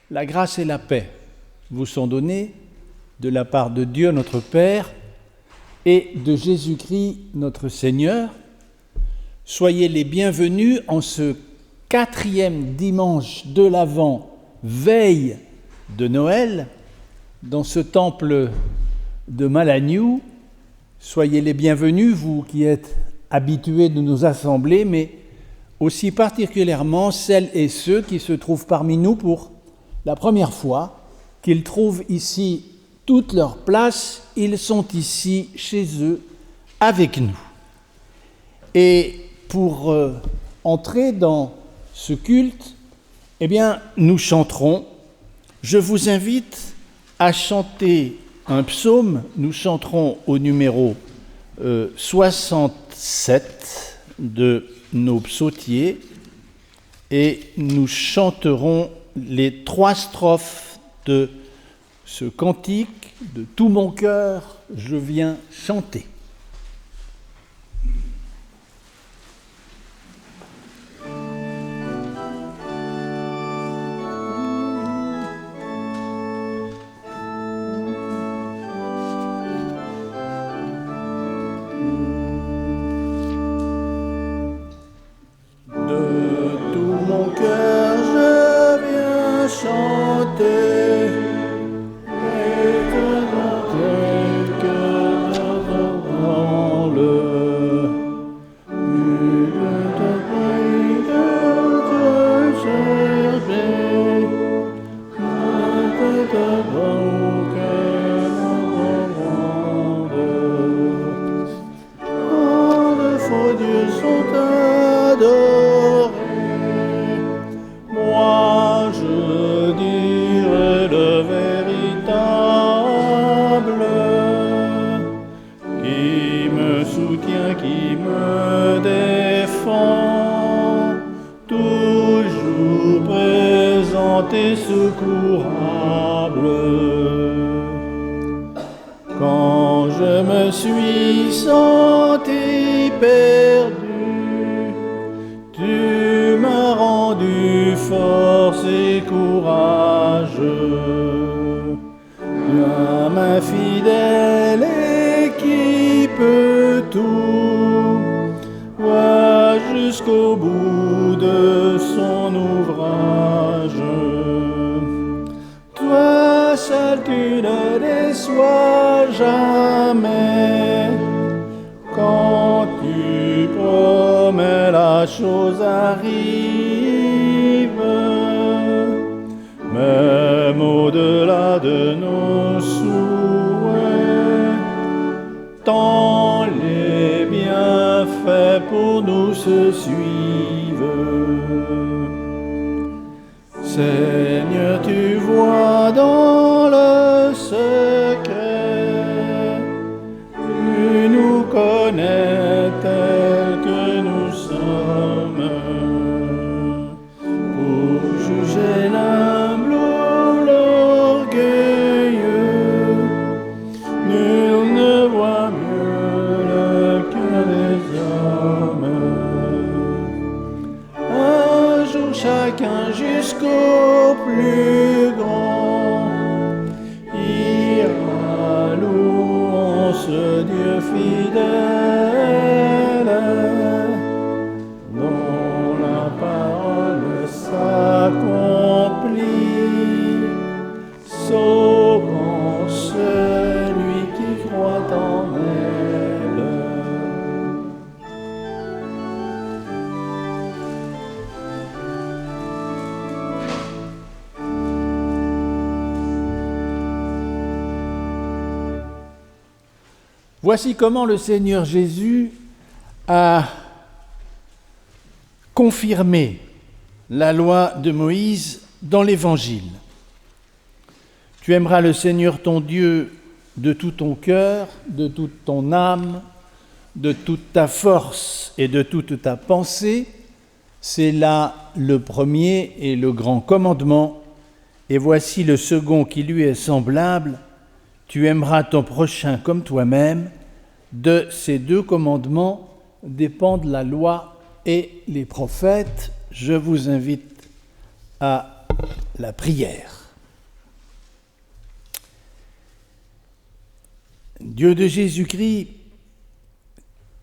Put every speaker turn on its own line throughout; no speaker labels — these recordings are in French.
La grâce et la paix vous sont données de la part de Dieu notre Père et de Jésus-Christ notre Seigneur. Soyez les bienvenus en ce 4e dimanche de l'Avent, veille de Noël, dans ce temple de Malagnou. Soyez les bienvenus, vous qui êtes habitués de nos assemblées, mais aussi particulièrement celles et ceux qui se trouvent parmi nous pour la première fois, qu'ils trouvent ici toute leur place, ils sont ici chez eux avec nous. Et pour entrer dans ce culte, nous chanterons. Je vous invite à chanter un psaume. Nous chanterons au numéro 67 de nos psautiers et nous chanterons les 3 strophes de ce cantique de tout mon cœur, je viens chanter.
Quand je me suis senti perdu, tu m'as rendu force et courage. Toi, ma fidèle et qui peut tout, vois jusqu'au bout de son ouvrage. Toi seul tu ne déçois jamais, quand tu promets la chose arrive, même au-delà de nos souhaits, tant les bienfaits pour nous se suivent. Seigneur, tu vois dans le secret, tu nous connais tels que nous sommes. Pour juger l'humble ou l'orgueilleux, nul ne voit mieux le cœur des hommes. Un jour chacun jusqu'au plus grand ira louant ce Dieu fidèle, dont la parole s'accomplit, sauvant celui qui croit en elle.
Voici comment le Seigneur Jésus a confirmé la loi de Moïse dans l'Évangile. Tu aimeras le Seigneur ton Dieu de tout ton cœur, de toute ton âme, de toute ta force et de toute ta pensée. C'est là le premier et le grand commandement. Et voici le second qui lui est semblable. Tu aimeras ton prochain comme toi-même. De ces 2 commandements dépendent la loi et les prophètes. Je vous invite à la prière. Dieu de Jésus-Christ,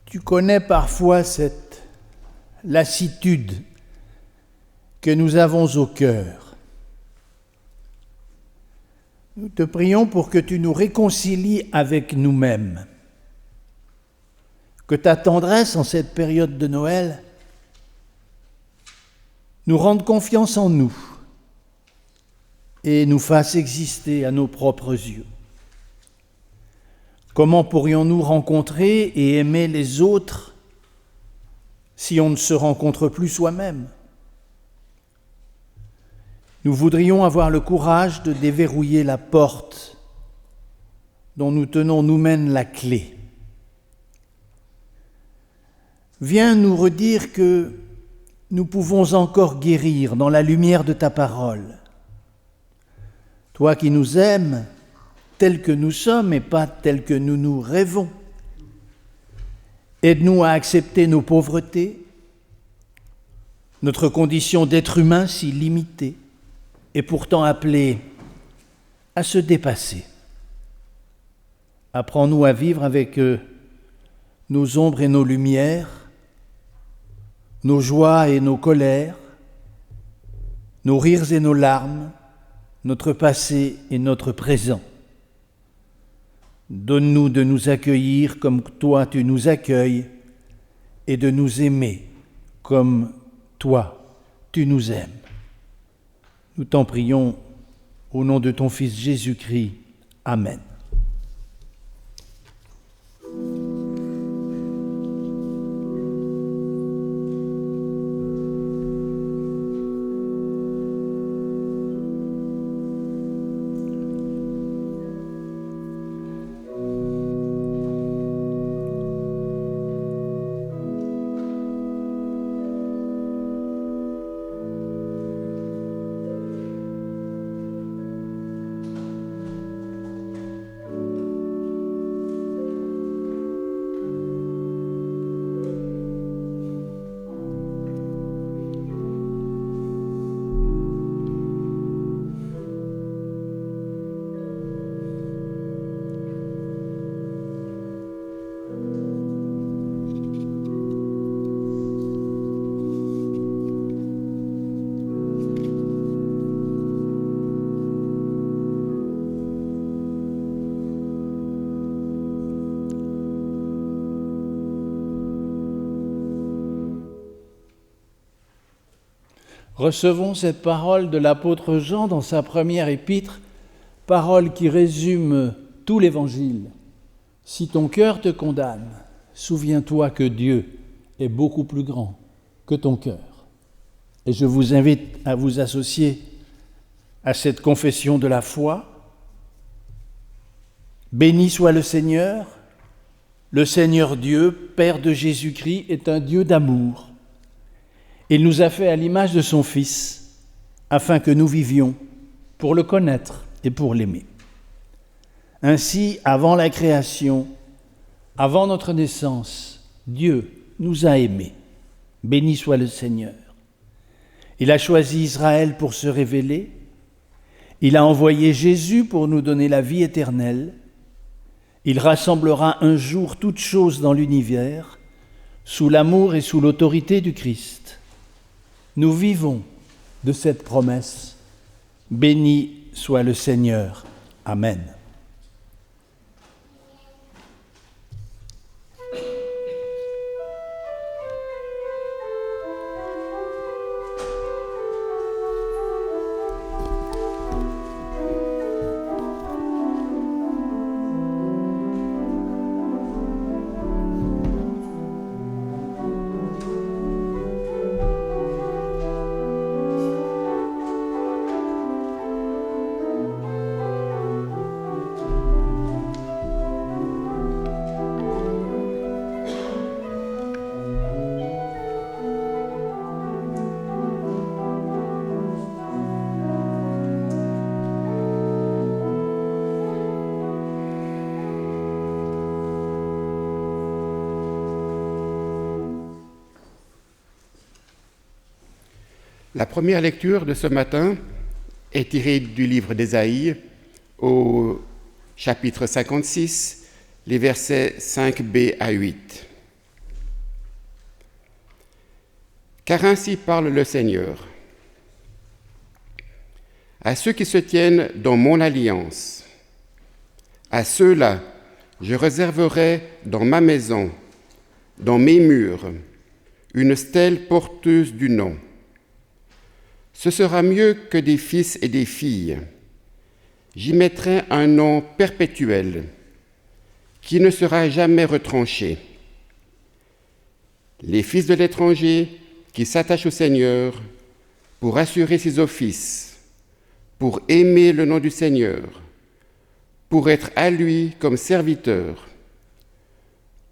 tu connais parfois cette lassitude que nous avons au cœur. Nous te prions pour que tu nous réconcilies avec nous-mêmes, que ta tendresse en cette période de Noël nous rende confiance en nous et nous fasse exister à nos propres yeux. Comment pourrions-nous rencontrer et aimer les autres si on ne se rencontre plus soi-même ? Nous voudrions avoir le courage de déverrouiller la porte dont nous tenons nous-mêmes la clé. Viens nous redire que nous pouvons encore guérir dans la lumière de ta parole. Toi qui nous aimes tels que nous sommes et pas tels que nous nous rêvons. Aide-nous à accepter nos pauvretés, notre condition d'être humain si limitée, et pourtant appelée à se dépasser. Apprends-nous à vivre avec nos ombres et nos lumières, nos joies et nos colères, nos rires et nos larmes, notre passé et notre présent. Donne-nous de nous accueillir comme toi tu nous accueilles et de nous aimer comme toi tu nous aimes. Nous t'en prions au nom de ton Fils Jésus-Christ. Amen. Recevons cette parole de l'apôtre Jean dans sa première épître, parole qui résume tout l'Évangile. Si ton cœur te condamne, souviens-toi que Dieu est beaucoup plus grand que ton cœur. Et je vous invite à vous associer à cette confession de la foi. Béni soit le Seigneur Dieu, Père de Jésus-Christ, est un Dieu d'amour. Il nous a fait à l'image de son Fils, afin que nous vivions pour le connaître et pour l'aimer. Ainsi, avant la création, avant notre naissance, Dieu nous a aimés. Béni soit le Seigneur. Il a choisi Israël pour se révéler. Il a envoyé Jésus pour nous donner la vie éternelle. Il rassemblera un jour toutes choses dans l'univers, sous l'amour et sous l'autorité du Christ. Nous vivons de cette promesse. Béni soit le Seigneur. Amen.
La première lecture de ce matin est tiré du livre d'Ésaïe au chapitre 56, les versets 5b à 8. Car ainsi parle le Seigneur. À ceux qui se tiennent dans mon alliance, à ceux-là, je réserverai dans ma maison, dans mes murs, une stèle porteuse du nom. Ce sera mieux que des fils et des filles. J'y mettrai un nom perpétuel, qui ne sera jamais retranché. Les fils de l'étranger qui s'attachent au Seigneur pour assurer ses offices, pour aimer le nom du Seigneur, pour être à lui comme serviteurs.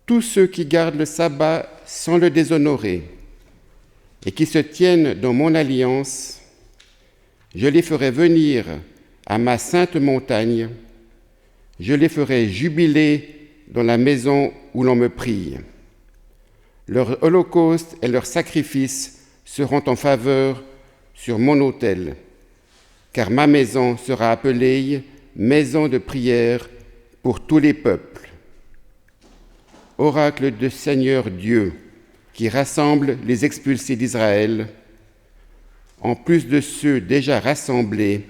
Tous ceux qui gardent le sabbat sans le déshonorer et qui se tiennent dans mon alliance, je les ferai venir à ma sainte montagne, je les ferai jubiler dans la maison où l'on me prie. Leur holocauste et leurs sacrifices seront en faveur sur mon autel, car ma maison sera appelée maison de prière pour tous les peuples. Oracle de Seigneur Dieu, qui rassemble les expulsés d'Israël, en plus de ceux déjà rassemblés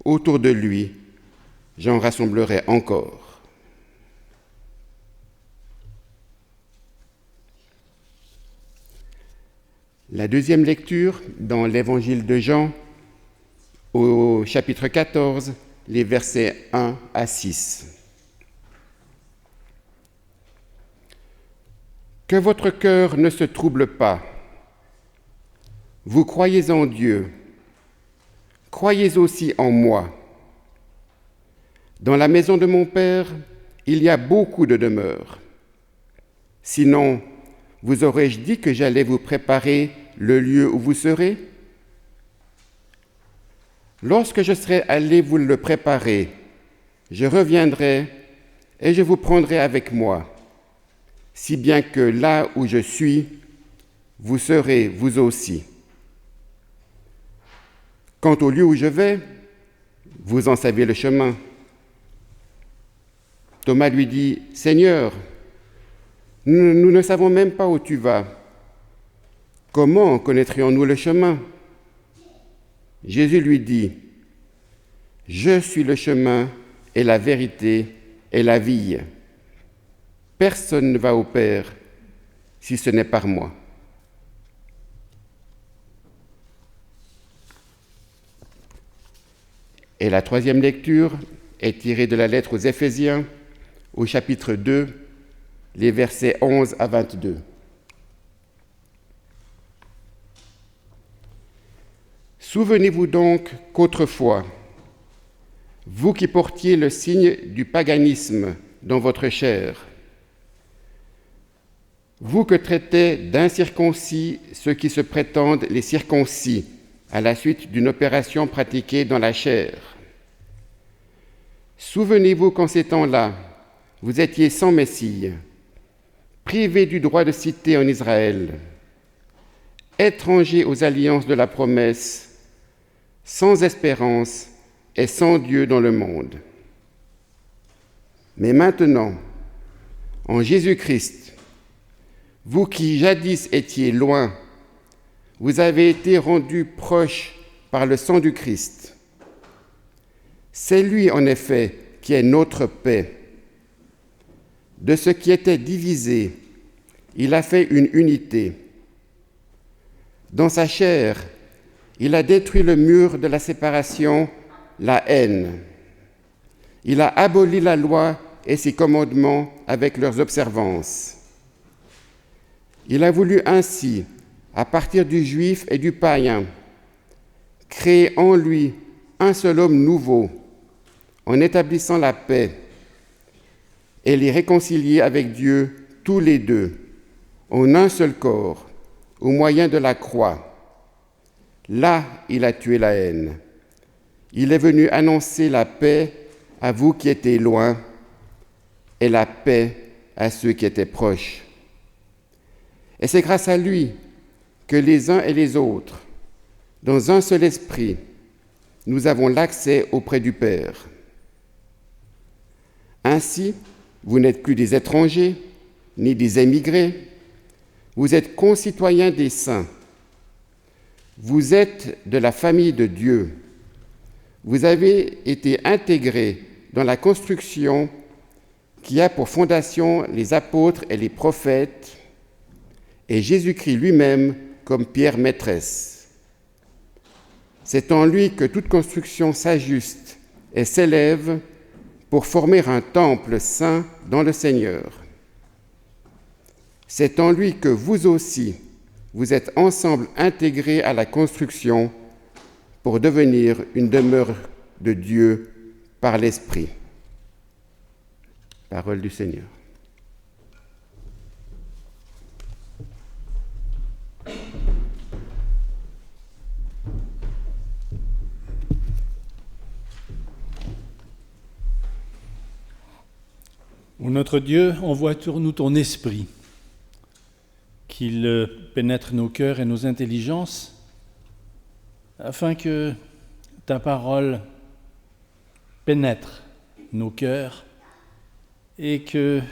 autour de lui, j'en rassemblerai encore. La deuxième lecture dans l'Évangile de Jean, au chapitre 14, les versets 1 à 6. Que votre cœur ne se trouble pas. Vous croyez en Dieu, croyez aussi en moi. Dans la maison de mon Père, il y a beaucoup de demeures. Sinon, vous aurais-je dit que j'allais vous préparer le lieu où vous serez? Lorsque je serai allé vous le préparer, je reviendrai et je vous prendrai avec moi, si bien que là où je suis, vous serez vous aussi. Quant au lieu où je vais, vous en savez le chemin. Thomas lui dit, « Seigneur, nous ne savons même pas où tu vas. Comment connaîtrions-nous le chemin ?» Jésus lui dit, « Je suis le chemin et la vérité et la vie. Personne ne va au Père si ce n'est par moi. » Et la troisième lecture est tirée de la lettre aux Éphésiens, au chapitre 2, les versets 11 à 22. Souvenez-vous donc qu'autrefois, vous qui portiez le signe du paganisme dans votre chair, vous que traitaient d'incirconcis ceux qui se prétendent les circoncis à la suite d'une opération pratiquée dans la chair. Souvenez-vous qu'en ces temps-là, vous étiez sans Messie, privés du droit de cité en Israël, étrangers aux alliances de la promesse, sans espérance et sans Dieu dans le monde. Mais maintenant, en Jésus-Christ, vous qui jadis étiez loin, vous avez été rendus proches par le sang du Christ. C'est lui, en effet, qui est notre paix. De ce qui était divisé, il a fait une unité. Dans sa chair, il a détruit le mur de la séparation, la haine. Il a aboli la loi et ses commandements avec leurs observances. Il a voulu ainsi, à partir du juif et du païen, créer en lui un seul homme nouveau, en établissant la paix, et les réconcilier avec Dieu tous les deux, en un seul corps, au moyen de la croix. Là, il a tué la haine. Il est venu annoncer la paix à vous qui étiez loin, et la paix à ceux qui étaient proches. Et c'est grâce à lui que les uns et les autres, dans un seul esprit, nous avons l'accès auprès du Père. Ainsi, vous n'êtes plus des étrangers, ni des émigrés, vous êtes concitoyens des saints. Vous êtes de la famille de Dieu. Vous avez été intégrés dans la construction qui a pour fondation les apôtres et les prophètes, et Jésus-Christ lui-même comme pierre maîtresse. C'est en lui que toute construction s'ajuste et s'élève pour former un temple saint dans le Seigneur. C'est en lui que vous aussi, vous êtes ensemble intégrés à la construction pour devenir une demeure de Dieu par l'Esprit. Parole du Seigneur.
Ô notre Dieu, envoie sur nous ton esprit, qu'il pénètre nos cœurs et nos intelligences, afin que ta parole pénètre nos cœurs et qu'elle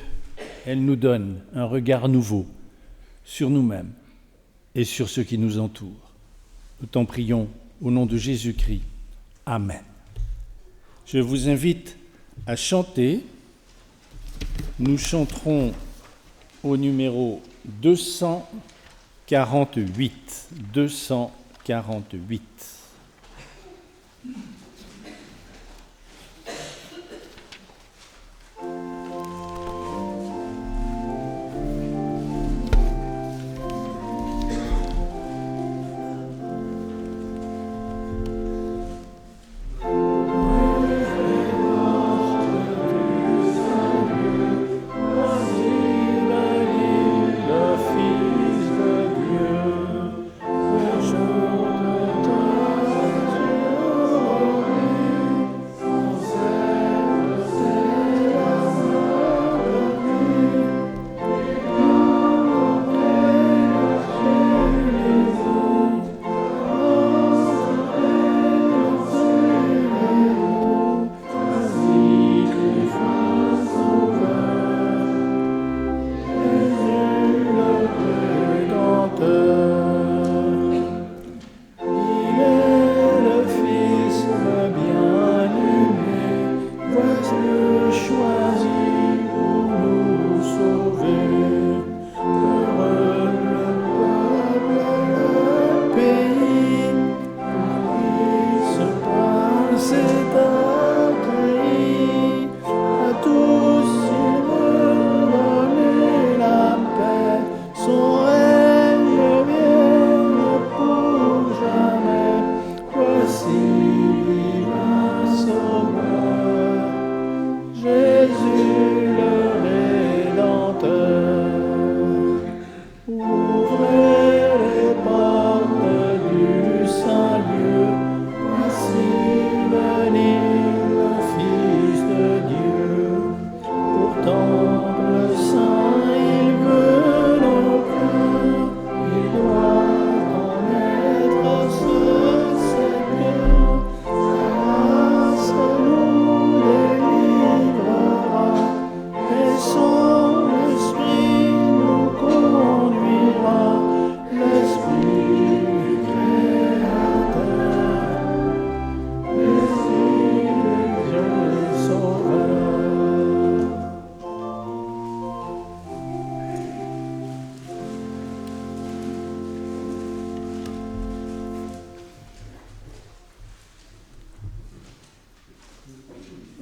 nous donne un regard nouveau sur nous-mêmes et sur ceux qui nous entourent. Nous t'en prions au nom de Jésus-Christ. Amen. Je vous invite à chanter. Nous chanterons au numéro 248. 248.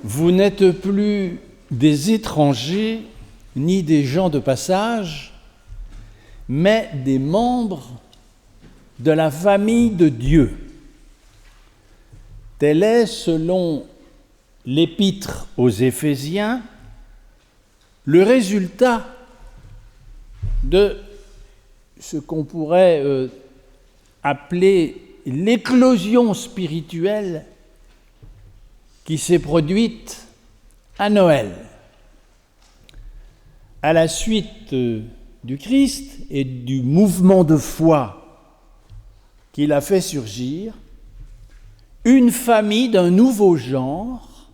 Vous n'êtes plus des étrangers ni des gens de passage, mais des membres de la famille de Dieu. Tel est, selon l'Épître aux Éphésiens, le résultat de ce qu'on pourrait appeler l'éclosion spirituelle qui s'est produite à Noël. À la suite du Christ et du mouvement de foi qu'il a fait surgir, une famille d'un nouveau genre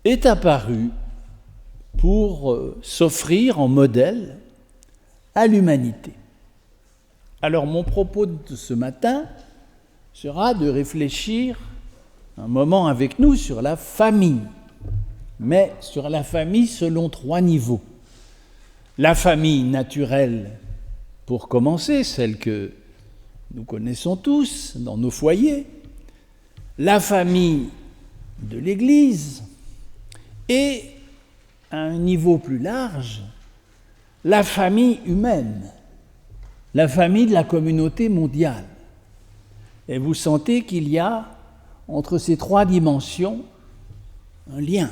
est apparue pour s'offrir en modèle à l'humanité. Alors mon propos de ce matin sera de réfléchir un moment avec nous sur la famille, mais sur la famille selon 3 niveaux. La famille naturelle, pour commencer, celle que nous connaissons tous dans nos foyers, la famille de l'Église et, à un niveau plus large, la famille humaine, la famille de la communauté mondiale. Et vous sentez qu'il y a, entre ces 3 dimensions, un lien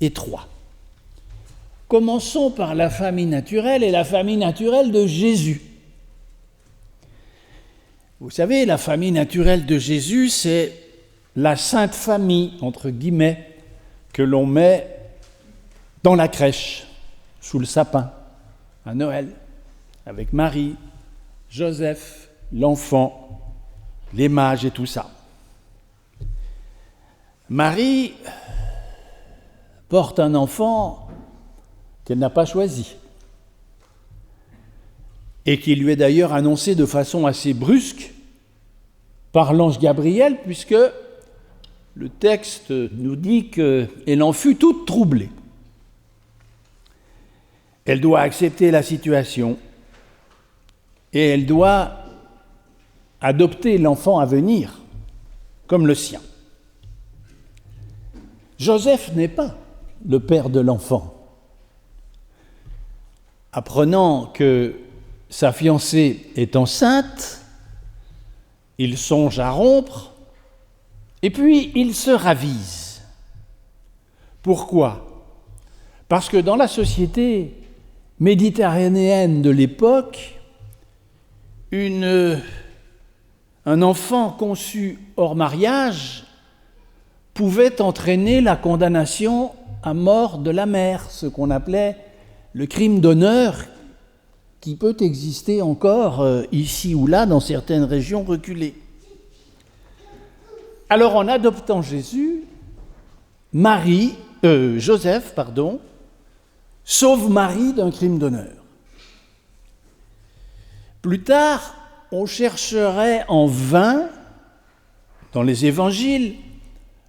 étroit. Commençons par la famille naturelle et la famille naturelle de Jésus. Vous savez, la famille naturelle de Jésus, c'est la sainte famille, entre guillemets, que l'on met dans la crèche, sous le sapin, à Noël, avec Marie, Joseph, l'enfant, les mages et tout ça. Marie porte un enfant qu'elle n'a pas choisi et qui lui est d'ailleurs annoncé de façon assez brusque par l'ange Gabriel, puisque le texte nous dit qu'elle en fut toute troublée. Elle doit accepter la situation et elle doit adopter l'enfant à venir comme le sien. Joseph n'est pas le père de l'enfant. Apprenant que sa fiancée est enceinte, il songe à rompre et puis il se ravise. Pourquoi ? Parce que dans la société méditerranéenne de l'époque, un enfant conçu hors mariage pouvait entraîner la condamnation à mort de la mère, ce qu'on appelait le crime d'honneur, qui peut exister encore ici ou là dans certaines régions reculées. Alors en adoptant Jésus, Joseph sauve Marie d'un crime d'honneur. Plus tard, on chercherait en vain, dans les évangiles,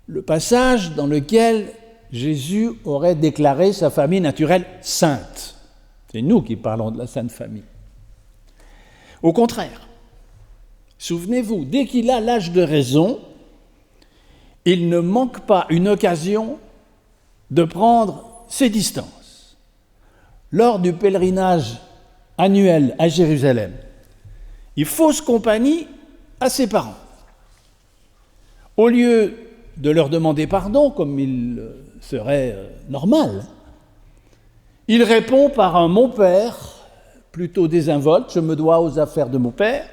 le passage dans lequel Jésus aurait déclaré sa famille naturelle sainte. C'est nous qui parlons de la Sainte Famille. Au contraire, souvenez-vous, dès qu'il a l'âge de raison, il ne manque pas une occasion de prendre ses distances. Lors du pèlerinage annuel à Jérusalem, il fausse compagnie à ses parents. Au lieu de leur demander pardon, comme il serait normal, il répond par un « mon père », plutôt désinvolte, « je me dois aux affaires de mon père »,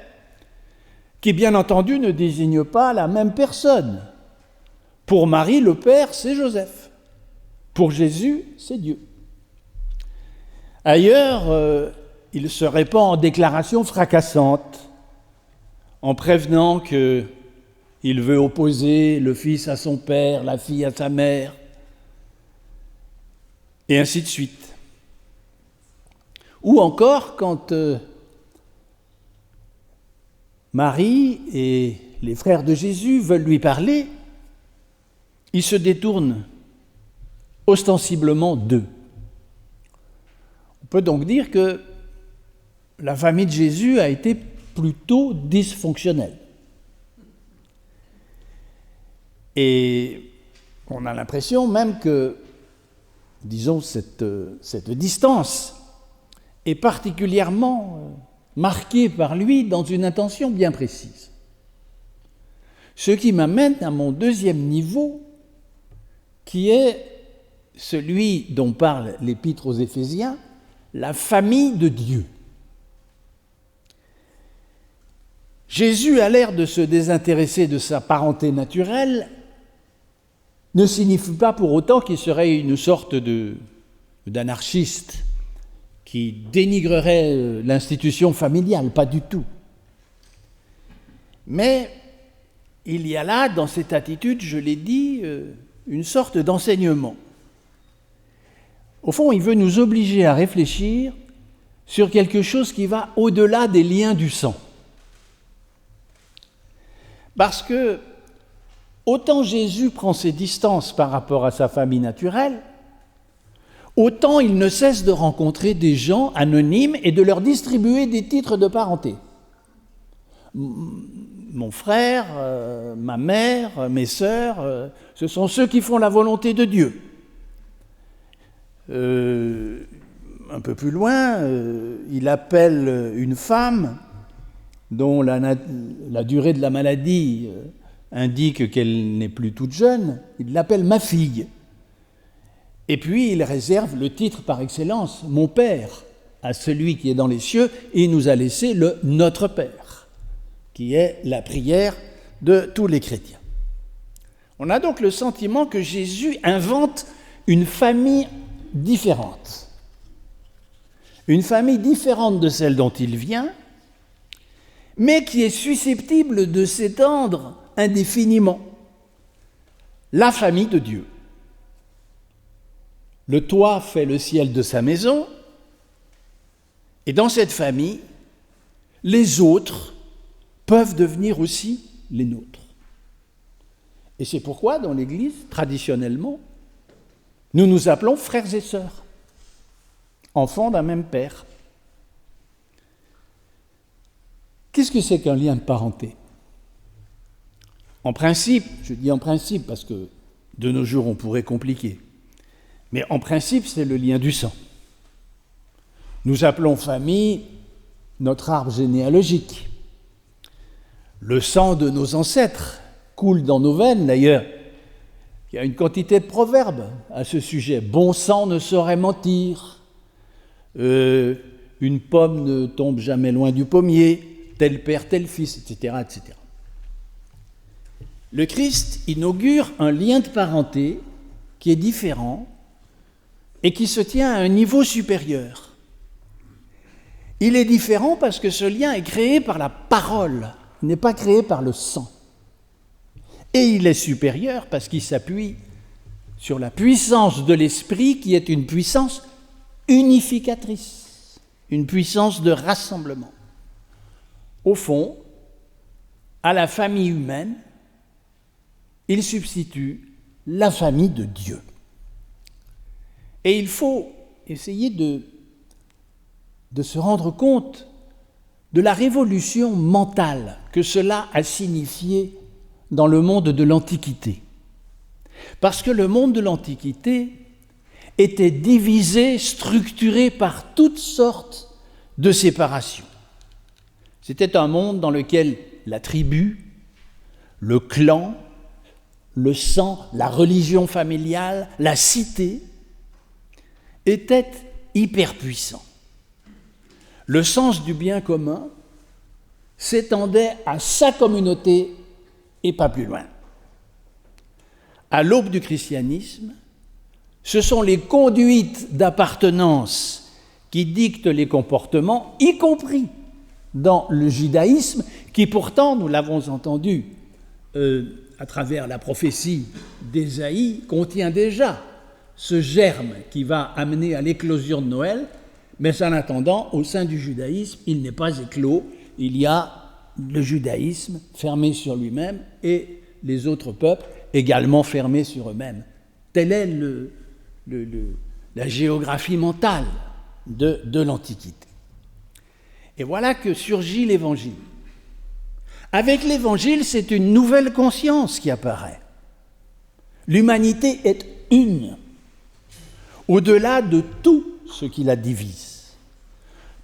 qui bien entendu ne désigne pas la même personne. Pour Marie, le père, c'est Joseph. Pour Jésus, c'est Dieu. Ailleurs, il se répand en déclarations fracassantes, en prévenant qu'il veut opposer le fils à son père, la fille à sa mère, et ainsi de suite. Ou encore, quand Marie et les frères de Jésus veulent lui parler, il se détourne ostensiblement d'eux. On peut donc dire que la famille de Jésus a été plutôt dysfonctionnelle. Et on a l'impression même que, disons, cette distance est particulièrement marquée par lui dans une intention bien précise. Ce qui m'amène à mon deuxième niveau, qui est celui dont parle l'Épître aux Éphésiens, la famille de Dieu. Jésus a l'air de se désintéresser de sa parenté naturelle, ne signifie pas pour autant qu'il serait une sorte d'anarchiste qui dénigrerait l'institution familiale, pas du tout. Mais il y a là, dans cette attitude, je l'ai dit, une sorte d'enseignement. Au fond, il veut nous obliger à réfléchir sur quelque chose qui va au-delà des liens du sang. Parce que, autant Jésus prend ses distances par rapport à sa famille naturelle, autant il ne cesse de rencontrer des gens anonymes et de leur distribuer des titres de parenté. Mon frère, ma mère, mes sœurs, ce sont ceux qui font la volonté de Dieu. Un peu plus loin, il appelle une femme dont la durée de la maladie indique qu'elle n'est plus toute jeune, il l'appelle ma fille. Et puis il réserve le titre par excellence, mon Père, à celui qui est dans les cieux, et il nous a laissé le Notre Père, qui est la prière de tous les chrétiens. On a donc le sentiment que Jésus invente une famille différente. Une famille différente de celle dont il vient, mais qui est susceptible de s'étendre indéfiniment. La famille de Dieu. Le toit fait le ciel de sa maison, et dans cette famille, les autres peuvent devenir aussi les nôtres. Et c'est pourquoi, dans l'Église, traditionnellement, nous nous appelons frères et sœurs, enfants d'un même père. Qu'est-ce que c'est qu'un lien de parenté ? En principe, je dis en principe parce que de nos jours on pourrait compliquer, mais en principe c'est le lien du sang. Nous appelons famille notre arbre généalogique. Le sang de nos ancêtres coule dans nos veines d'ailleurs. Il y a une quantité de proverbes à ce sujet. Bon sang ne saurait mentir. Une pomme ne tombe jamais loin du pommier. Tel père, tel fils, etc., etc. Le Christ inaugure un lien de parenté qui est différent et qui se tient à un niveau supérieur. Il est différent parce que ce lien est créé par la parole, il n'est pas créé par le sang. Et il est supérieur parce qu'il s'appuie sur la puissance de l'esprit qui est une puissance unificatrice, une puissance de rassemblement. Au fond, à la famille humaine, il substitue la famille de Dieu. Et il faut essayer de se rendre compte de la révolution mentale que cela a signifié dans le monde de l'Antiquité. Parce que le monde de l'Antiquité était divisé, structuré par toutes sortes de séparations. C'était un monde dans lequel la tribu, le clan, le sang, la religion familiale, la cité étaient hyper puissants. Le sens du bien commun s'étendait à sa communauté et pas plus loin. À l'aube du christianisme, ce sont les conduites d'appartenance qui dictent les comportements, y compris dans le judaïsme, qui pourtant, nous l'avons entendu à travers la prophétie d'Ésaïe, contient déjà ce germe qui va amener à l'éclosion de Noël, mais en attendant, au sein du judaïsme, il n'est pas éclos, il y a le judaïsme fermé sur lui-même et les autres peuples également fermés sur eux-mêmes. Telle est la géographie mentale de l'Antiquité. Et voilà que surgit l'Évangile. Avec l'Évangile, c'est une nouvelle conscience qui apparaît. L'humanité est une, au-delà de tout ce qui la divise,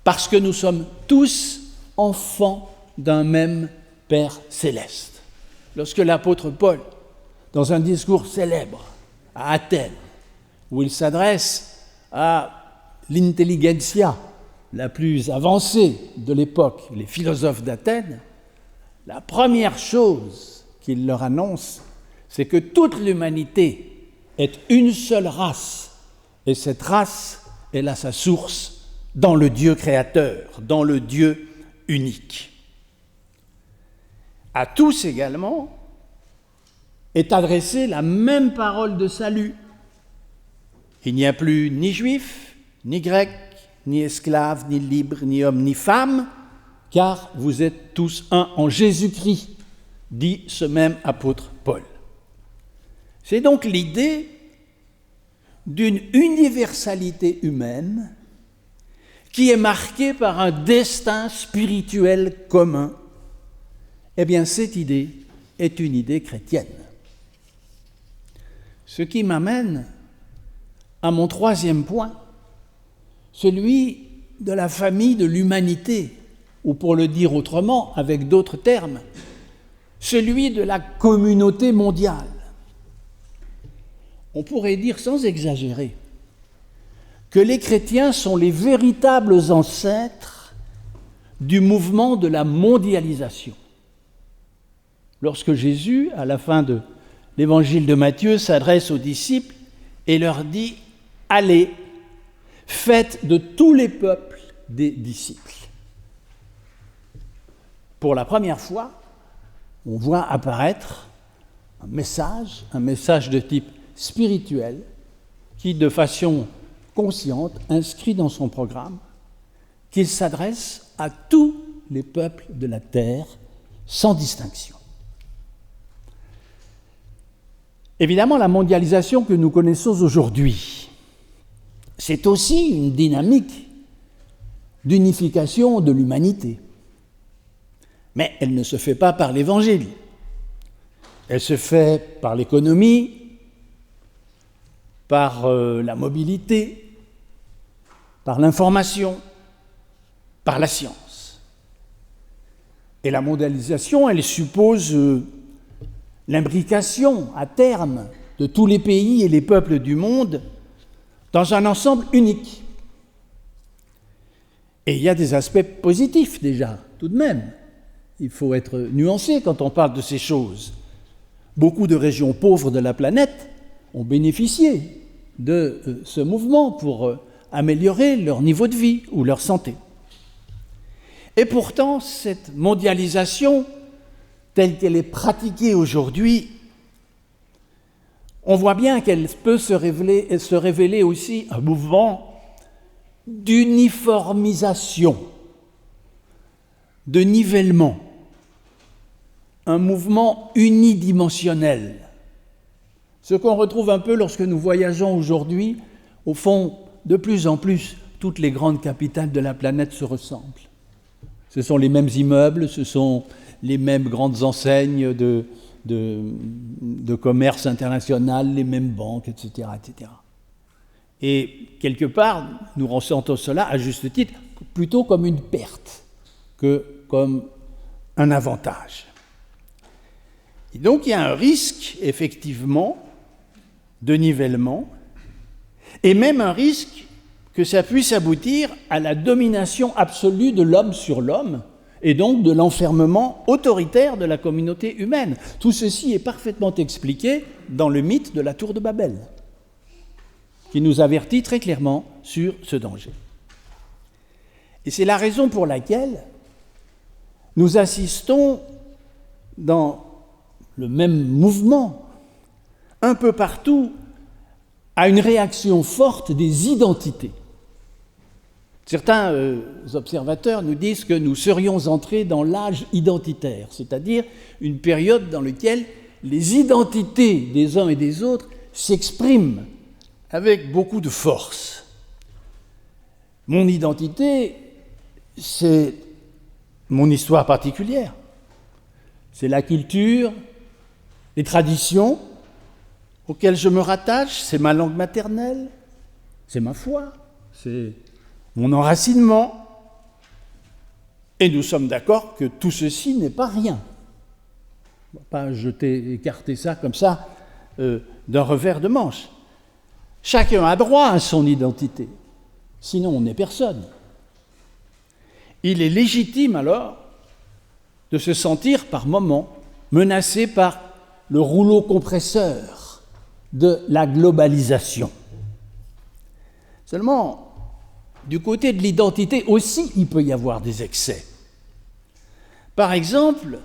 parce que nous sommes tous enfants d'un même Père céleste. Lorsque l'apôtre Paul, dans un discours célèbre à Athènes, où il s'adresse à l'intelligentsia la plus avancée de l'époque, les philosophes d'Athènes, la première chose qu'il leur annonce, c'est que toute l'humanité est une seule race, et cette race, elle a sa source dans le Dieu créateur, dans le Dieu unique. À tous également, est adressée la même parole de salut. Il n'y a plus ni juif, ni grec, ni esclave, ni libre, ni homme, ni femme, car vous êtes tous un en Jésus-Christ, dit ce même apôtre Paul. C'est donc l'idée d'une universalité humaine qui est marquée par un destin spirituel commun. Eh bien, cette idée est une idée chrétienne. Ce qui m'amène à mon troisième point, celui de la famille de l'humanité, ou pour le dire autrement, avec d'autres termes, celui de la communauté mondiale. On pourrait dire sans exagérer que les chrétiens sont les véritables ancêtres du mouvement de la mondialisation. Lorsque Jésus, à la fin de l'évangile de Matthieu, s'adresse aux disciples et leur dit « Allez, faites de tous les peuples des disciples ». Pour la première fois, on voit apparaître un message de type spirituel qui, de façon consciente, inscrit dans son programme qu'il s'adresse à tous les peuples de la terre sans distinction. Évidemment, la mondialisation que nous connaissons aujourd'hui, c'est aussi une dynamique d'unification de l'humanité. Mais elle ne se fait pas par l'Évangile. Elle se fait par l'économie, par la mobilité, par l'information, par la science. Et la mondialisation, elle suppose l'imbrication à terme de tous les pays et les peuples du monde dans un ensemble unique. Et il y a des aspects positifs déjà, tout de même. Il faut être nuancé quand on parle de ces choses. Beaucoup de régions pauvres de la planète ont bénéficié de ce mouvement pour améliorer leur niveau de vie ou leur santé. Et pourtant, cette mondialisation, telle qu'elle est pratiquée aujourd'hui, on voit bien qu'elle peut se révéler aussi un mouvement d'uniformisation, de nivellement, un mouvement unidimensionnel. Ce qu'on retrouve un peu lorsque nous voyageons aujourd'hui, au fond, de plus en plus, toutes les grandes capitales de la planète se ressemblent. Ce sont les mêmes immeubles, ce sont les mêmes grandes enseignes de commerce international, les mêmes banques, etc., etc. Et quelque part, nous ressentons cela, à juste titre, plutôt comme une perte que comme un avantage. Et donc il y a un risque, effectivement, de nivellement, et même un risque que ça puisse aboutir à la domination absolue de l'homme sur l'homme, et donc de l'enfermement autoritaire de la communauté humaine. Tout ceci est parfaitement expliqué dans le mythe de la tour de Babel, qui nous avertit très clairement sur ce danger. Et c'est la raison pour laquelle nous assistons dans le même mouvement, un peu partout, à une réaction forte des identités. Certains observateurs nous disent que nous serions entrés dans l'âge identitaire, c'est-à-dire une période dans laquelle les identités des uns et des autres s'expriment avec beaucoup de force. Mon identité, c'est mon histoire particulière. C'est la culture, les traditions auxquelles je me rattache, c'est ma langue maternelle, c'est ma foi, c'est mon enracinement. Et nous sommes d'accord que tout ceci n'est pas rien. On ne va pas écarter ça comme ça d'un revers de manche. Chacun a droit à son identité, sinon on n'est personne. Il est légitime alors de se sentir par moments menacé par le rouleau compresseur de la globalisation. Seulement, du côté de l'identité aussi, il peut y avoir des excès. Par exemple,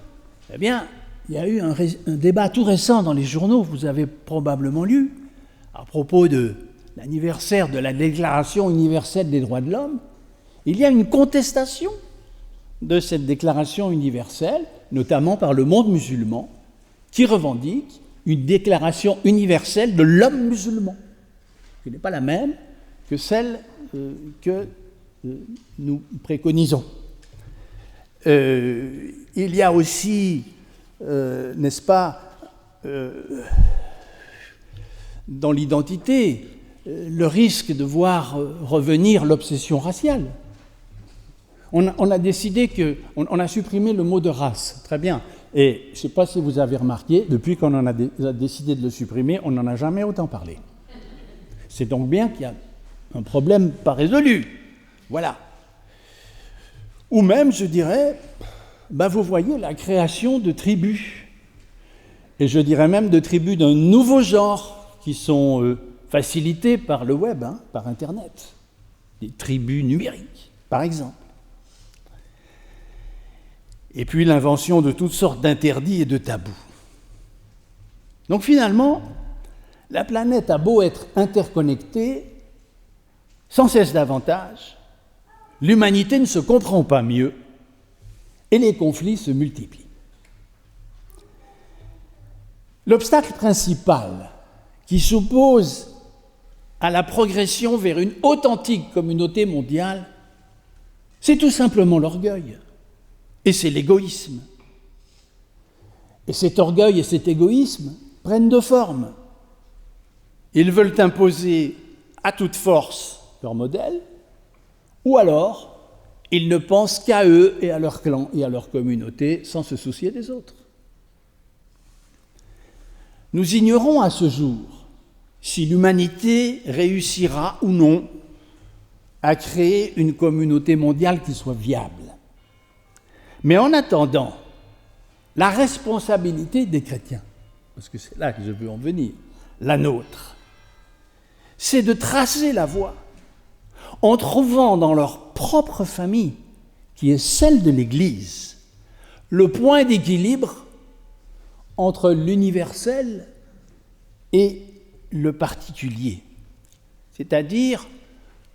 il il y a eu un débat tout récent dans les journaux, vous avez probablement lu, à propos de l'anniversaire de la Déclaration universelle des droits de l'homme. Il y a une contestation de cette Déclaration universelle, notamment par le monde musulman, qui revendique une déclaration universelle de l'homme musulman, qui n'est pas la même que celle que nous préconisons. Il y a aussi, n'est-ce pas, dans l'identité, le risque de voir revenir l'obsession raciale. On a décidé on a supprimé le mot de race, très bien. Et je ne sais pas si vous avez remarqué, depuis qu'on en a décidé de le supprimer, on n'en a jamais autant parlé. C'est donc bien qu'il y a un problème pas résolu. Voilà. Ou même, je dirais, vous voyez la création de tribus, et je dirais même de tribus d'un nouveau genre qui sont facilitées par le web, par Internet. Des tribus numériques, par exemple. Et puis l'invention de toutes sortes d'interdits et de tabous. Donc finalement, la planète a beau être interconnectée, sans cesse davantage, l'humanité ne se comprend pas mieux et les conflits se multiplient. L'obstacle principal qui s'oppose à la progression vers une authentique communauté mondiale, c'est tout simplement l'orgueil. Et c'est l'égoïsme. Et cet orgueil et cet égoïsme prennent deux formes. Ils veulent imposer à toute force leur modèle, ou alors ils ne pensent qu'à eux et à leur clan et à leur communauté sans se soucier des autres. Nous ignorons à ce jour si l'humanité réussira ou non à créer une communauté mondiale qui soit viable. Mais en attendant, la responsabilité des chrétiens, parce que c'est là que je veux en venir, la nôtre, c'est de tracer la voie en trouvant dans leur propre famille, qui est celle de l'Église, le point d'équilibre entre l'universel et le particulier. C'est-à-dire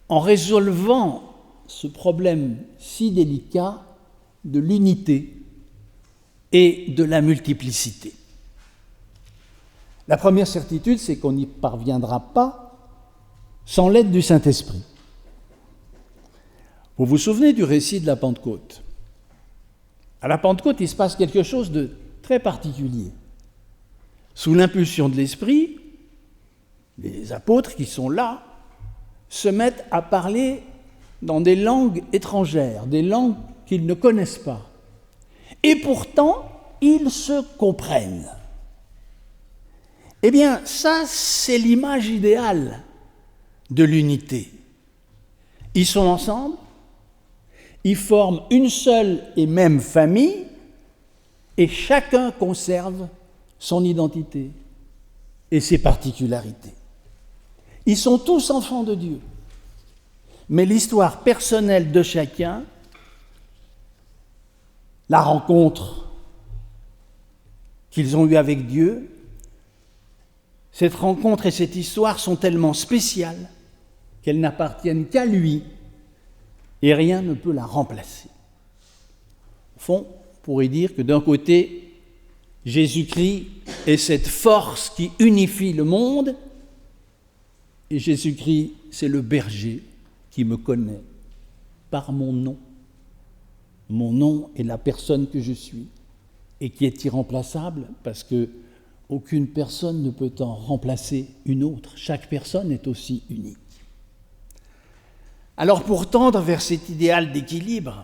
en résolvant ce problème si délicat de l'unité et de la multiplicité. La première certitude, c'est qu'on n'y parviendra pas sans l'aide du Saint-Esprit. Vous vous souvenez du récit de la Pentecôte? À la Pentecôte, il se passe quelque chose de très particulier. Sous l'impulsion de l'Esprit, les apôtres qui sont là se mettent à parler dans des langues étrangères, des langues qu'ils ne connaissent pas. Et pourtant, ils se comprennent. Eh bien, ça, c'est l'image idéale de l'unité. Ils sont ensemble, ils forment une seule et même famille, et chacun conserve son identité et ses particularités. Ils sont tous enfants de Dieu, mais l'histoire personnelle de chacun, la rencontre qu'ils ont eue avec Dieu, cette rencontre et cette histoire sont tellement spéciales qu'elles n'appartiennent qu'à lui et rien ne peut la remplacer. Au fond, on pourrait dire que d'un côté, Jésus-Christ est cette force qui unifie le monde et Jésus-Christ, c'est le berger qui me connaît par mon nom. Mon nom est la personne que je suis et qui est irremplaçable parce que aucune personne ne peut en remplacer une autre. Chaque personne est aussi unique. Alors pour tendre vers cet idéal d'équilibre,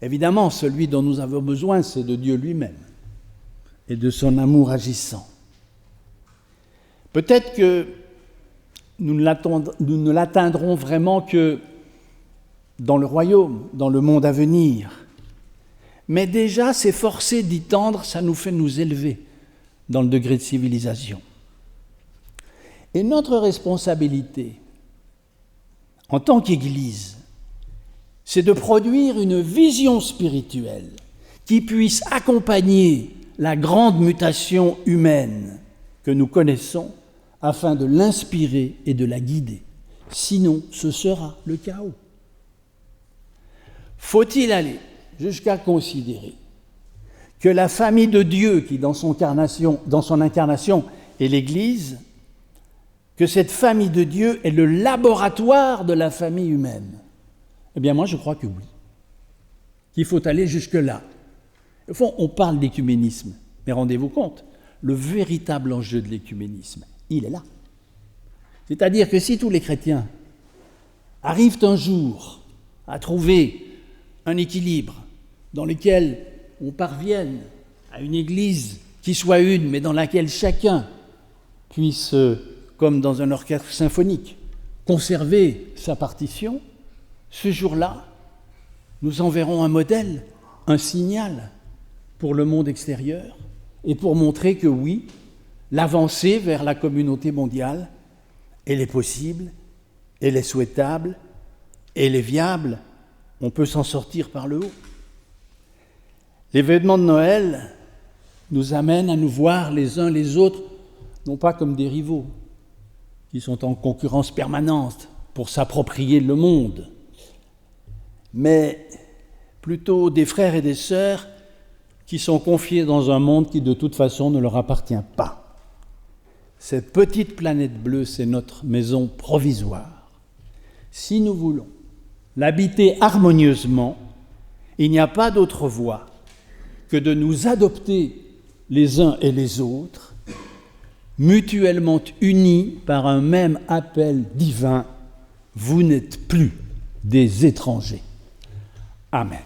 évidemment, celui dont nous avons besoin, c'est de Dieu lui-même et de son amour agissant. Peut-être que nous ne l'atteindrons vraiment que dans le royaume, dans le monde à venir. Mais déjà, s'efforcer d'y tendre, ça nous fait nous élever dans le degré de civilisation. Et notre responsabilité, en tant qu'Église, c'est de produire une vision spirituelle qui puisse accompagner la grande mutation humaine que nous connaissons afin de l'inspirer et de la guider. Sinon, ce sera le chaos. Faut-il aller jusqu'à considérer que la famille de Dieu, qui dans son incarnation est l'Église, que cette famille de Dieu est le laboratoire de la famille humaine? Eh bien, moi, je crois que oui. Qu'il faut aller jusque-là. Au fond, on parle d'écuménisme, mais rendez-vous compte, le véritable enjeu de l'écuménisme, il est là. C'est-à-dire que si tous les chrétiens arrivent un jour à trouver un équilibre dans lequel on parvienne à une Église qui soit une, mais dans laquelle chacun puisse, comme dans un orchestre symphonique, conserver sa partition, ce jour-là, nous enverrons un modèle, un signal pour le monde extérieur et pour montrer que oui, l'avancée vers la communauté mondiale, elle est possible, elle est souhaitable, elle est viable, on peut s'en sortir par le haut. L'événement de Noël nous amène à nous voir les uns les autres, non pas comme des rivaux, qui sont en concurrence permanente pour s'approprier le monde, mais plutôt des frères et des sœurs qui sont confiés dans un monde qui de toute façon ne leur appartient pas. Cette petite planète bleue, c'est notre maison provisoire. Si nous voulons l'habiter harmonieusement, il n'y a pas d'autre voie que de nous adopter les uns et les autres, mutuellement unis par un même appel divin. Vous n'êtes plus des étrangers. Amen.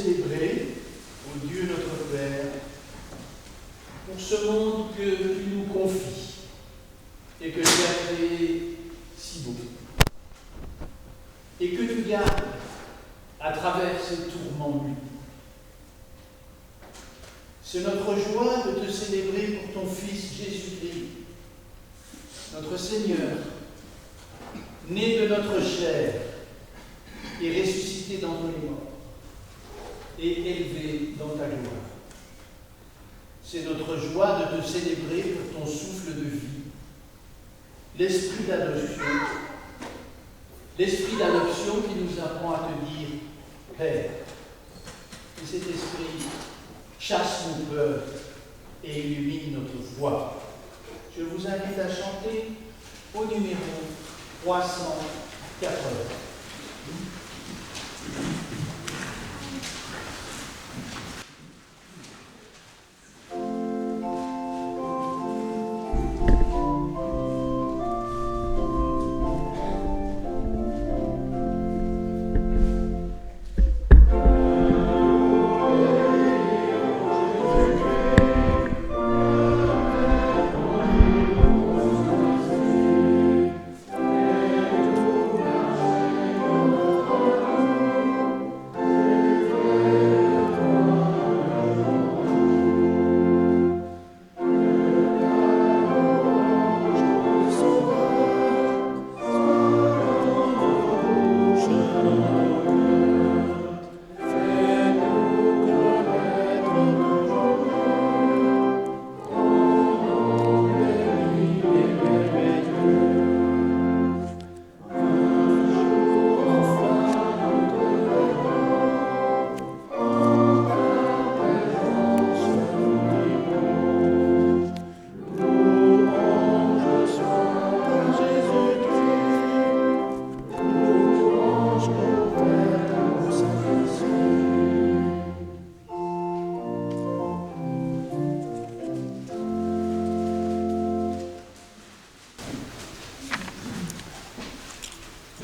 célébrer, ô Dieu notre Père, pour ce monde que tu nous confies et que tu as créé si beau, et que tu gardes à travers ces tourments nuits. C'est notre joie de te célébrer pour ton Fils Jésus-Christ, notre Seigneur, né de notre chair et ressuscité d'entre les morts, et élevé dans ta gloire. C'est notre joie de te célébrer pour ton souffle de vie, l'esprit d'adoption qui nous apprend à te dire « Père ». Et cet esprit chasse nos peurs et illumine notre voie. Je vous invite à chanter au numéro 380.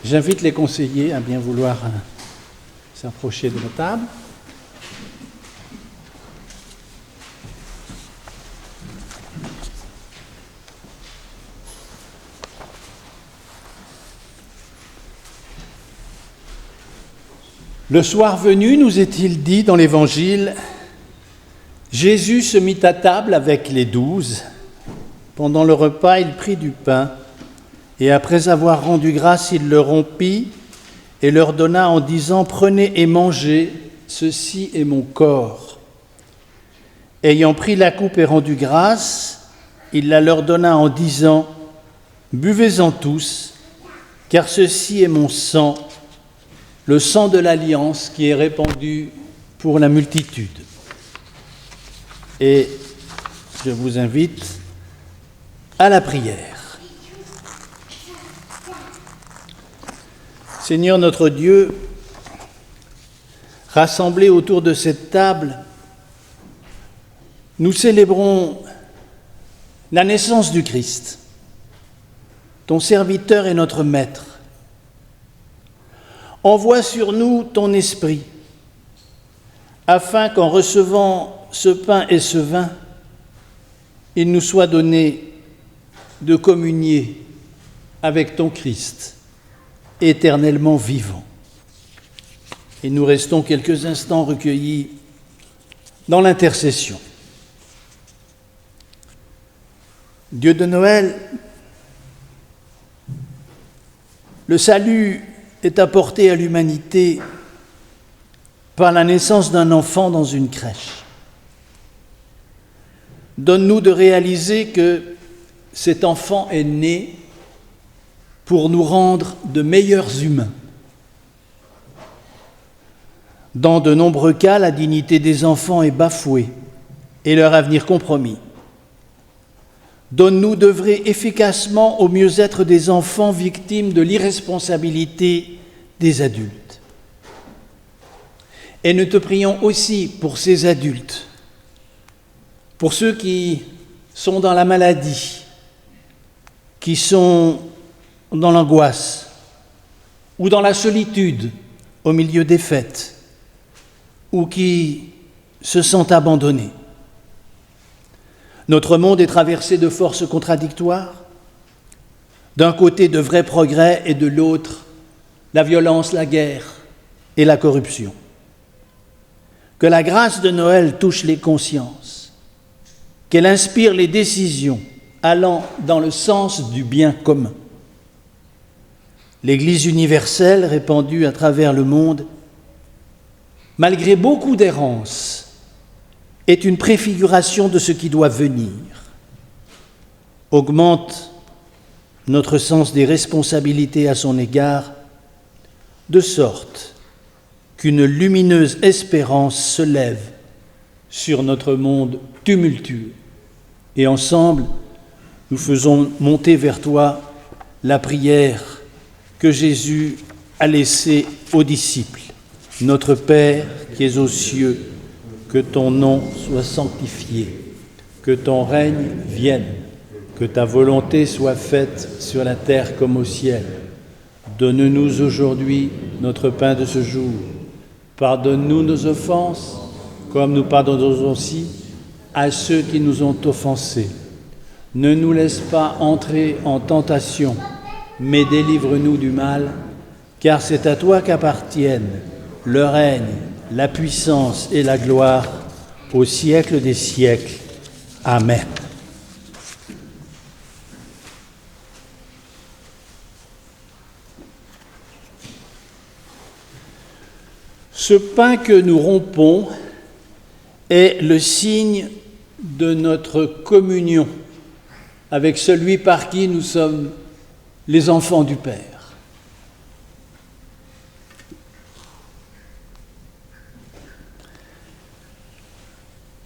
J'invite les conseillers à bien vouloir s'approcher de la table. Le soir venu, nous est-il dit dans l'Évangile, Jésus se mit à table avec les 12. Pendant le repas, il prit du pain. Et après avoir rendu grâce, il le rompit et leur donna en disant « Prenez et mangez, ceci est mon corps. » Ayant pris la coupe et rendu grâce, il la leur donna en disant « Buvez-en tous, car ceci est mon sang, le sang de l'Alliance qui est répandu pour la multitude. » Et je vous invite à la prière. Seigneur notre Dieu, rassemblés autour de cette table, nous célébrons la naissance du Christ, ton serviteur et notre Maître. Envoie sur nous ton esprit, afin qu'en recevant ce pain et ce vin, il nous soit donné de communier avec ton Christ, éternellement vivant. Et nous restons quelques instants recueillis dans l'intercession. Dieu de Noël, le salut est apporté à l'humanité par la naissance d'un enfant dans une crèche. Donne-nous de réaliser que cet enfant est né pour nous rendre de meilleurs humains. Dans de nombreux cas, la dignité des enfants est bafouée et leur avenir compromis. Donne-nous d'œuvrer efficacement au mieux-être des enfants victimes de l'irresponsabilité des adultes. Et nous te prions aussi pour ces adultes, pour ceux qui sont dans la maladie, qui sont dans l'angoisse ou dans la solitude au milieu des fêtes, ou qui se sentent abandonnés. Notre monde est traversé de forces contradictoires. D'un côté, de vrais progrès et de l'autre, la violence, la guerre et la corruption. Que la grâce de Noël touche les consciences, qu'elle inspire les décisions allant dans le sens du bien commun. L'Église universelle répandue à travers le monde, malgré beaucoup d'errance, est une préfiguration de ce qui doit venir, augmente notre sens des responsabilités à son égard, de sorte qu'une lumineuse espérance se lève sur notre monde tumultueux. Et ensemble, nous faisons monter vers toi la prière que Jésus a laissée aux disciples. Notre Père qui es aux cieux, que ton nom soit sanctifié, que ton règne vienne, que ta volonté soit faite sur la terre comme au ciel. Donne-nous aujourd'hui notre pain de ce jour. Pardonne-nous nos offenses, comme nous pardonnons aussi à ceux qui nous ont offensés. Ne nous laisse pas entrer en tentation, mais délivre-nous du mal, car c'est à toi qu'appartiennent le règne, la puissance et la gloire au siècle des siècles. Amen. Ce pain que nous rompons est le signe de notre communion avec celui par qui nous sommes les enfants du Père.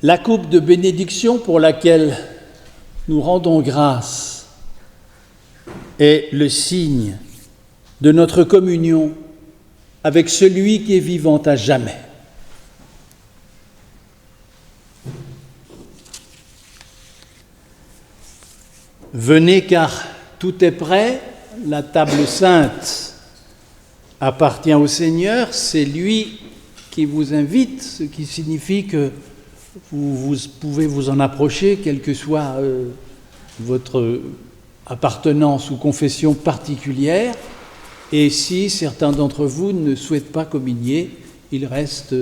La coupe de bénédiction pour laquelle nous rendons grâce est le signe de notre communion avec celui qui est vivant à jamais. Venez car tout est prêt, la table sainte appartient au Seigneur, c'est lui qui vous invite, ce qui signifie que vous pouvez vous en approcher, quelle que soit votre appartenance ou confession particulière. Et si certains d'entre vous ne souhaitent pas communier, ils restent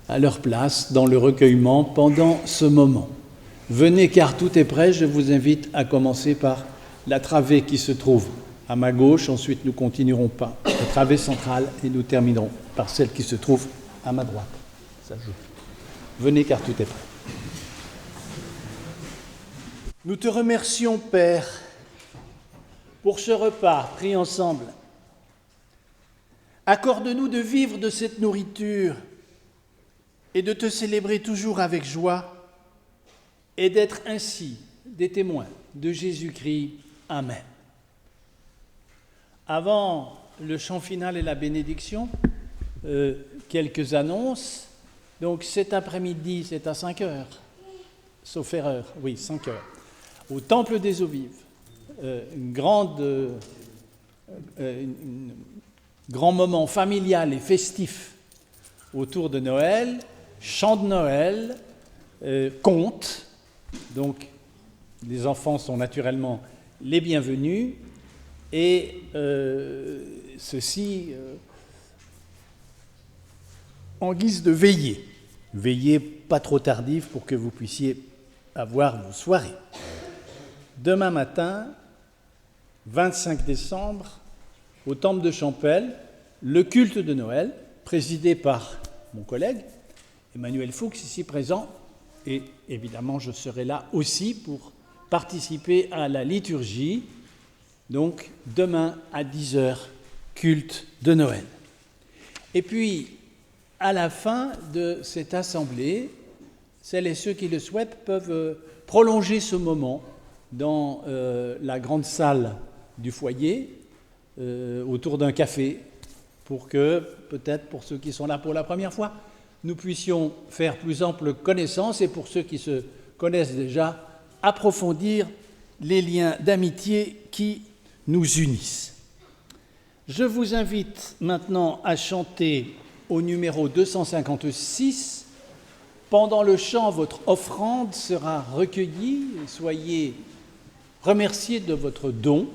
à leur place dans le recueillement pendant ce moment. Venez car tout est prêt, je vous invite à commencer par la travée qui se trouve à ma gauche, ensuite nous continuerons par la travée centrale et nous terminerons par celle qui se trouve à ma droite. Ça joue. Venez car tout est prêt. Nous te remercions, Père, pour ce repas pris ensemble. Accorde-nous de vivre de cette nourriture et de te célébrer toujours avec joie et d'être ainsi des témoins de Jésus-Christ. Amen. Avant le chant final et la bénédiction, quelques annonces. Donc cet après-midi, c'est à 5 heures, sauf erreur, oui, 5 heures, au Temple des Eaux Vives, grand moment familial et festif autour de Noël, chant de Noël, conte. Donc les enfants sont naturellement les bienvenus et ceci en guise de veillée. Veillée pas trop tardive pour que vous puissiez avoir vos soirées. Demain matin, 25 décembre, au Temple de Champel, le culte de Noël, présidé par mon collègue Emmanuel Fuchs, ici présent, et évidemment je serai là aussi pour participer à la liturgie. Donc demain à 10h, culte de Noël. Et puis, à la fin de cette assemblée, celles et ceux qui le souhaitent peuvent prolonger ce moment dans la grande salle du foyer, autour d'un café, pour que, peut-être pour ceux qui sont là pour la première fois, nous puissions faire plus ample connaissance et pour ceux qui se connaissent déjà, approfondir les liens d'amitié qui nous unissent. Je vous invite maintenant à chanter au numéro 256. Pendant le chant, votre offrande sera recueillie et soyez remerciés de votre don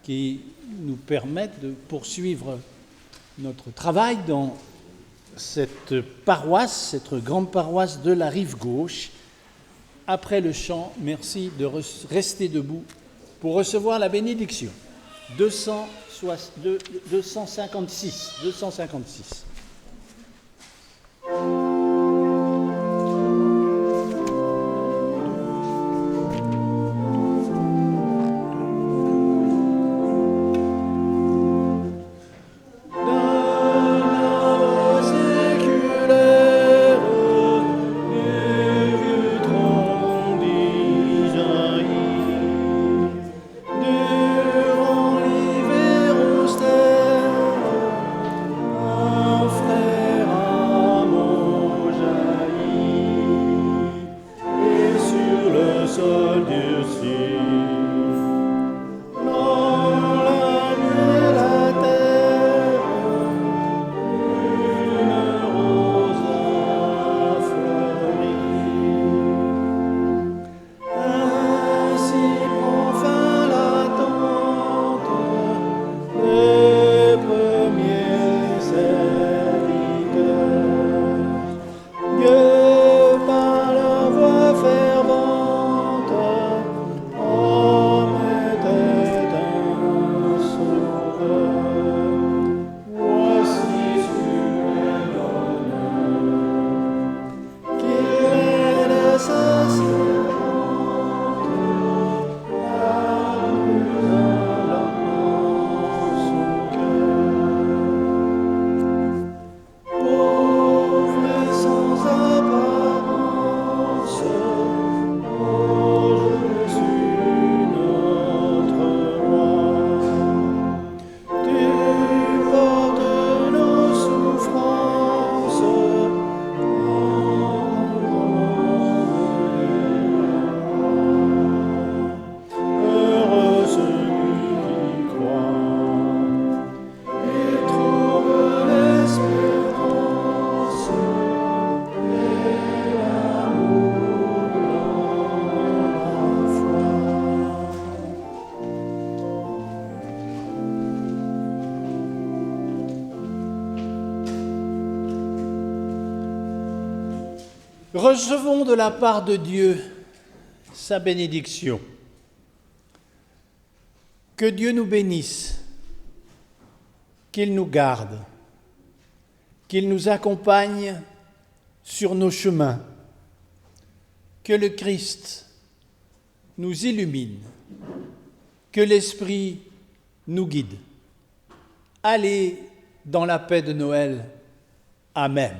qui nous permet de poursuivre notre travail dans cette paroisse, cette grande paroisse de la Rive-Gauche. Après le chant, merci de rester debout pour recevoir la bénédiction. 256. Recevons de la part de Dieu sa bénédiction. Que Dieu nous bénisse, qu'il nous garde, qu'il nous accompagne sur nos chemins, que le Christ nous illumine, que l'Esprit nous guide. Allez dans la paix de Noël. Amen.